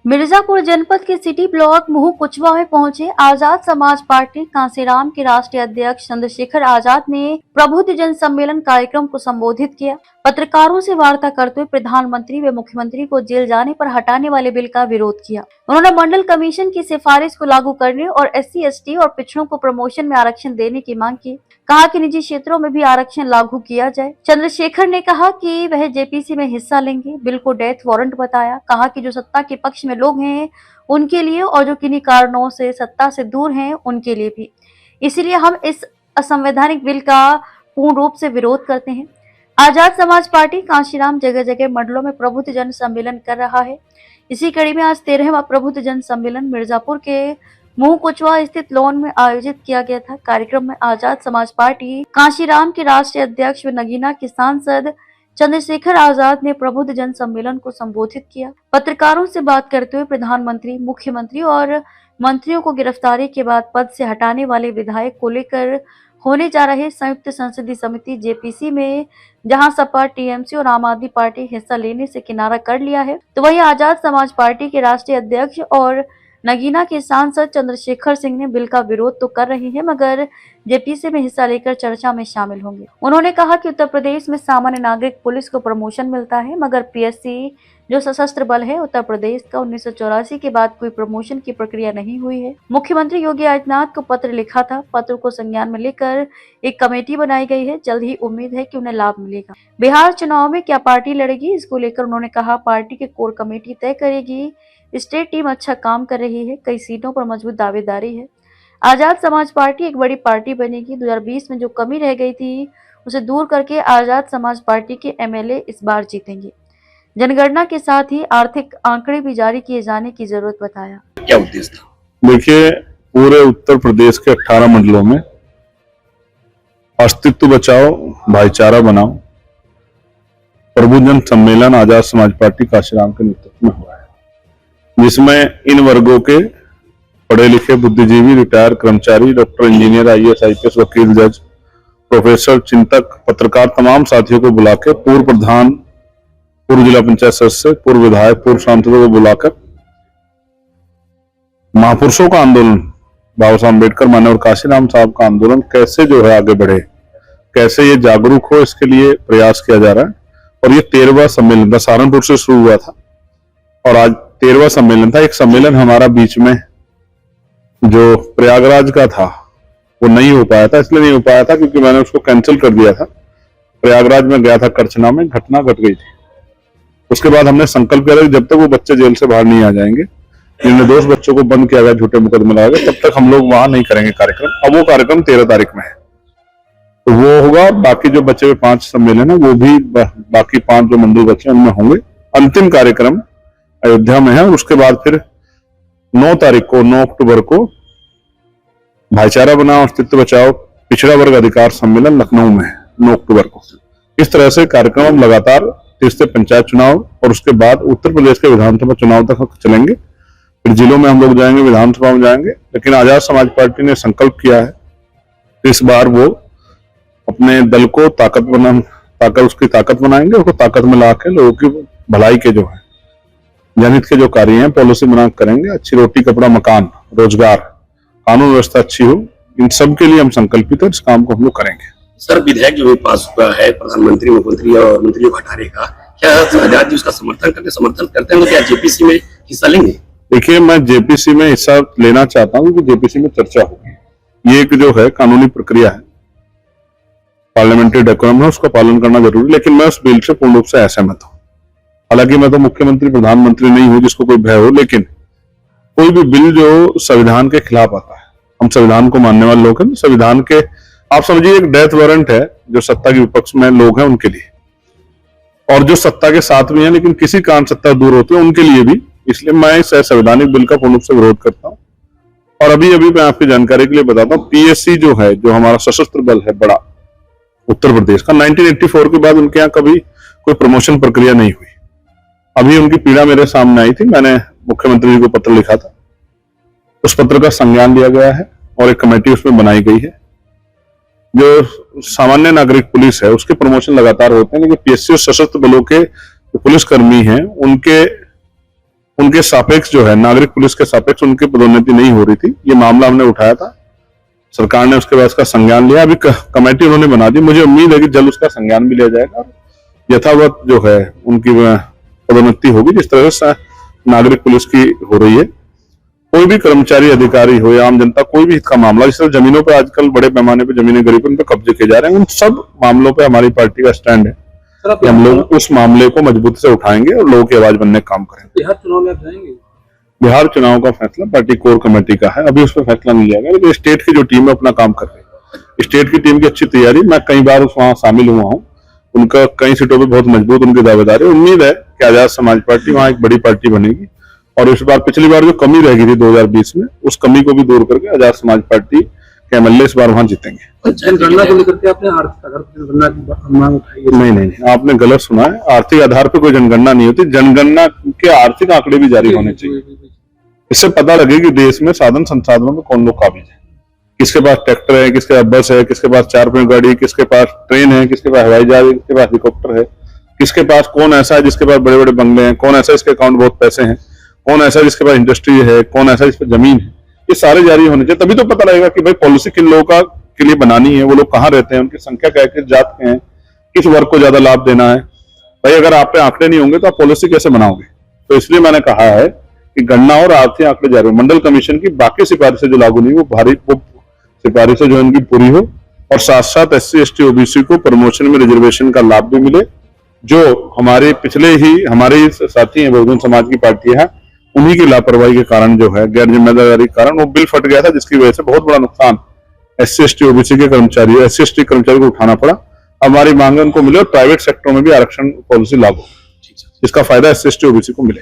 मिर्जापुर जनपद के city block मुहू कुचवा में पहुंचे आजाद समाज पार्टी कांसीराम के राष्ट्रीय अध्यक्ष चंद्रशेखर आजाद ने प्रबुद्ध जन सम्मेलन कार्यक्रम को संबोधित किया। पत्रकारों से वार्ता करते हुए प्रधानमंत्री व मुख्यमंत्री को जेल जाने पर हटाने वाले बिल का विरोध किया। उन्होंने मंडल कमीशन की सिफारिश को लागू करने और SC/ST और पिछड़ों को प्रमोशन में आरक्षण देने की मांग की। कहा कि निजी क्षेत्रों में भी आरक्षण लागू किया जाए। चंद्रशेखर ने कहा कि वह JPC में हिस्सा लेंगे। बिल को डेथ वारंट बताया। कहा कि जो सत्ता के पक्ष में लोग हैं उनके लिए और जो किन्हीं कारणों से सत्ता से दूर हैं उनके लिए भी। इसलिए हम इस असंवैधानिक बिल का पूर्ण रूप से विरोध करते हैं। आजाद समाज पार्टी कांशीराम जगह जगह मंडलों में प्रबुद्ध जन सम्मेलन कर रहा है। इसी कड़ी में आज 13वां प्रबुद्ध जन सम्मेलन मिर्जापुर के मुहू कुचवा स्थित लॉन में आयोजित किया गया था। कार्यक्रम में आजाद समाज पार्टी कांशीराम के राष्ट्रीय अध्यक्ष व नगीना के सांसद चंद्रशेखर आजाद ने प्रबुद्ध जन सम्मेलन को संबोधित किया। पत्रकारों से बात करते हुए प्रधानमंत्री, मुख्यमंत्री और मंत्रियों को गिरफ्तारी के बाद पद से हटाने वाले विधायक को लेकर होने जा रहे संयुक्त संसदीय समिति JPC में जहां सपा, TMC और आम आदमी पार्टी हिस्सा लेने से किनारा कर लिया है, तो वहीं आजाद समाज पार्टी के राष्ट्रीय अध्यक्ष और नगीना के सांसद चंद्रशेखर सिंह ने बिल का विरोध तो कर रहे हैं मगर JPC में हिस्सा लेकर चर्चा में शामिल होंगे। उन्होंने कहा कि उत्तर प्रदेश में सामान्य नागरिक पुलिस को प्रमोशन मिलता है मगर PSC जो सशस्त्र बल है उत्तर प्रदेश का 1984 के बाद कोई प्रमोशन की प्रक्रिया नहीं हुई है। मुख्यमंत्री योगी आदित्यनाथ को पत्र लिखा था। पत्र को संज्ञान में लेकर एक कमेटी बनाई गई है। जल्द ही उम्मीद है कि उन्हें लाभ मिलेगा। बिहार चुनाव में क्या पार्टी लड़ेगी, इसको लेकर उन्होंने कहा पार्टी की कोर कमेटी तय करेगी। स्टेट टीम अच्छा काम कर रही है। कई सीटों पर मजबूत दावेदारी है। आजाद समाज पार्टी एक बड़ी पार्टी बनेगी। 2020 में जो कमी रह गई थी उसे दूर करके आजाद समाज पार्टी के MLA इस बार जीतेंगे। जनगणना के साथ ही आर्थिक आंकड़े भी जारी किए जाने की जरूरत बताया। क्या उद्देश्य था? देखिए, पूरे उत्तर प्रदेश के 18 मंडलों में अस्तित्व बचाओ, भाईचारा बनाओ प्रबुद्ध जन सम्मेलन आजाद समाज पार्टी कांशीराम के नेतृत्व में हुआ है, जिसमें इन वर्गों के पढ़े लिखे बुद्धिजीवी, रिटायर कर्मचारी, डॉक्टर, इंजीनियर, IAS, IPS, वकील, जज, प्रोफेसर, चिंतक, पत्रकार तमाम साथियों को बुला के पूर्व प्रधान, पूर्व जिला पंचायत सदस्य, पूर्व विधायक, पूर्व सांसदों को बुलाकर महापुरुषों का आंदोलन, बाबा साहब अम्बेडकर, माननीय कांशीराम साहब का आंदोलन कैसे जो है आगे बढ़े, कैसे ये जागरूक हो, इसके लिए प्रयास किया जा रहा है। और ये 13वां सम्मेलन था। सहारनपुर से शुरू हुआ था और आज 13वां सम्मेलन था। एक सम्मेलन हमारा बीच में जो प्रयागराज का था वो नहीं हो पाया था। इसलिए नहीं हो पाया था क्योंकि मैंने उसको कैंसिल कर दिया था। प्रयागराज में गया था, करछना में घटना घट गई थी। उसके बाद हमने संकल्प किया कि जब तक वो बच्चे जेल से बाहर नहीं आ जाएंगे, जिन निर्दोष बच्चों को बंद किया गया, झूठे मुकदमे लगाए गए, तब तक हम लोग वहां नहीं करेंगे कार्यक्रम। अब वो कार्यक्रम 13 तारीख में है, तो वो होगा। बाकी जो बचे हुए 5 सम्मेलन है वो भी बाकी 5 जो मंडल बचे उनमें होंगे। अंतिम कार्यक्रम अयोध्या में है और उसके बाद फिर 9 तारीख को, 9 अक्टूबर को भाईचारा बनाओ, अस्तित्व बचाओ, पिछड़ा वर्ग अधिकार सम्मेलन लखनऊ में है 9 अक्टूबर को। इस तरह से कार्यक्रम हम लगातार तीसरे पंचायत चुनाव और उसके बाद उत्तर प्रदेश के विधानसभा चुनाव तक चलेंगे। फिर जिलों में हम लोग जाएंगे, विधानसभा में जाएंगे। लेकिन आजाद समाज पार्टी ने संकल्प किया है इस बार वो अपने दल को उसकी ताकत बनाएंगे, उसको ताकत में ला के लोगों की भलाई के जो है जनहित के जो कार्य हैं पॉलिसी बना करेंगे। अच्छी रोटी, कपड़ा, मकान, रोजगार, कानून व्यवस्था अच्छी हो, इन सब के लिए हम संकल्पित है। इस काम को हम लोग करेंगे। सर, विधेयक जो पास हुआ है प्रधानमंत्री, मुख्यमंत्री और मंत्रियों को हटाने का, क्या आजाद जी उसका समर्थन करते हैं तो क्या JPC में हिस्सा लेंगे? देखिए, मैं JPC में हिस्सा लेना चाहता हूँ कि JPC में चर्चा होगी। ये एक जो है कानूनी प्रक्रिया है, पार्लियामेंट्री डेकोरम है, उसका पालन करना जरूरी। लेकिन मैं उस बिल से पूर्ण रूप से असहमत हूँ। हालांकि मैं तो मुख्यमंत्री, प्रधानमंत्री नहीं हूँ जिसको कोई भय हो, लेकिन कोई भी बिल जो संविधान के खिलाफ आता है, हम संविधान को मानने वाले लोग हैं। संविधान के आप समझिए एक डेथ वारंट है जो सत्ता के विपक्ष में लोग हैं उनके लिए, और जो सत्ता के साथ भी हैं लेकिन किसी कारण सत्ता दूर होती है उनके लिए भी। इसलिए मैं इस संवैधानिक बिल का पूर्ण रूप से विरोध करता हूँ। और अभी मैं आपकी जानकारी के लिए बताता हूँ, PSC जो है, जो हमारा सशस्त्र बल है बड़ा उत्तर प्रदेश का, 1984 के बाद उनके यहाँ कभी कोई प्रमोशन प्रक्रिया नहीं हुई। अभी उनकी पीड़ा मेरे सामने आई थी, मैंने मुख्यमंत्री जी को पत्र लिखा था। उस पत्र का संज्ञान लिया गया है और एक कमेटी उसमें बनाई गई है। जो सामान्य नागरिक पुलिस है उसके प्रमोशन लगातार होते हैं, लेकिन PSC और सशस्त्र बलों के जो पुलिसकर्मी हैं उनके उनके सापेक्ष जो है नागरिक पुलिस के सापेक्ष उनकी पदोन्नति नहीं हो रही थी। ये मामला हमने उठाया था, सरकार ने उसके बाद इसका संज्ञान लिया। अभी कमेटी उन्होंने बना दी, मुझे उम्मीद है कि जल्द उसका संज्ञान भी लिया जाएगा और यथावत जो है उनकी पदोन्नति होगी जिस तरह से नागरिक पुलिस की हो रही है। कोई भी कर्मचारी अधिकारी हो या आम जनता, कोई भी हित का मामला, जिस तरह जमीनों पर आजकल बड़े पैमाने पर जमीनें गरीबों पे कब्जे किए जा रहे हैं, उन सब मामलों पे हमारी पार्टी का स्टैंड है कि हम लोग उस मामले को मजबूती से उठाएंगे और लोगों की आवाज बनने का काम करेंगे। बिहार चुनाव में आप जाएंगे? बिहार चुनाव का फैसला पार्टी कोर कमेटी का है, अभी उस पर फैसला नहीं जाएगा, लेकिन स्टेट की जो टीम है अपना काम कर रही है। स्टेट की टीम की अच्छी तैयारी, मैं कई बार वहां शामिल हुआ हूँ, उनका कई सीटों पे बहुत मजबूत उनकी दावेदारी। उम्मीद है कि आजाद समाज पार्टी वहां एक बड़ी पार्टी बनेगी और इस बार पिछली बार जो कमी रह गई थी 2020 में, उस कमी को भी दूर करके आजाद समाज पार्टी के एमएलए इस बार वहां जीतेंगे। जनगणना को लेकर के आपने आर्थिक आधार पर जनगणना की मांग उठाई है? नहीं, आपने गलत सुना है। आर्थिक आधार पर कोई जनगणना नहीं होती, जनगणना के आर्थिक आंकड़े भी जारी होने चाहिए। इससे पता लगे कि देश में साधन संसाधनों में कौन लोग काबिज है, किसके पास ट्रैक्टर है, किसके पास बस है, किसके पास 4 गाड़ी, किसके पास ट्रेन है, किसके पास हवाई जहाज है, किसके पास हेलीकॉप्टर है, किसके पास कौन ऐसा है जिसके पास बड़े बड़े बंगले हैं, कौन ऐसा जिसके अकाउंट बहुत पैसे हैं, कौन ऐसा जिसके पास इंडस्ट्री है, कौन ऐसा जिस पर जमीन है। ये सारे जारी होने चाहिए, तभी तो पता लगेगा कि भाई पॉलिसी किन लोगों के लिए बनानी है, वो लोग कहाँ रहते हैं, उनकी संख्या क्या है, किस जात के हैं, किस वर्ग को ज्यादा लाभ देना है। भाई अगर आप पे आंकड़े नहीं होंगे तो आप पॉलिसी कैसे बनाओगे? तो इसलिए मैंने कहा है कि गणना और आर्थिक आंकड़े जारी हो। मंडल कमीशन की बाकी सिफारिशें जो लागू नहीं, वो सिफारिशें जो इनकी पूरी हो और साथ साथ SC ST OBC को प्रमोशन में रिजर्वेशन का लाभ भी मिले। जो हमारे हमारे साथी हैं बहुजन समाज की पार्टी है, उन्हीं की लापरवाही के कारण जो है, गैर जिम्मेदारी के कारण वो बिल फट गया था, जिसकी वजह से बहुत बड़ा नुकसान SC ST OBC के कर्मचारी, SC ST कर्मचारी को उठाना पड़ा। हमारी मांग उनको मिले और प्राइवेट सेक्टर में भी आरक्षण पॉलिसी लागू, इसका फायदा SC ST OBC को मिले।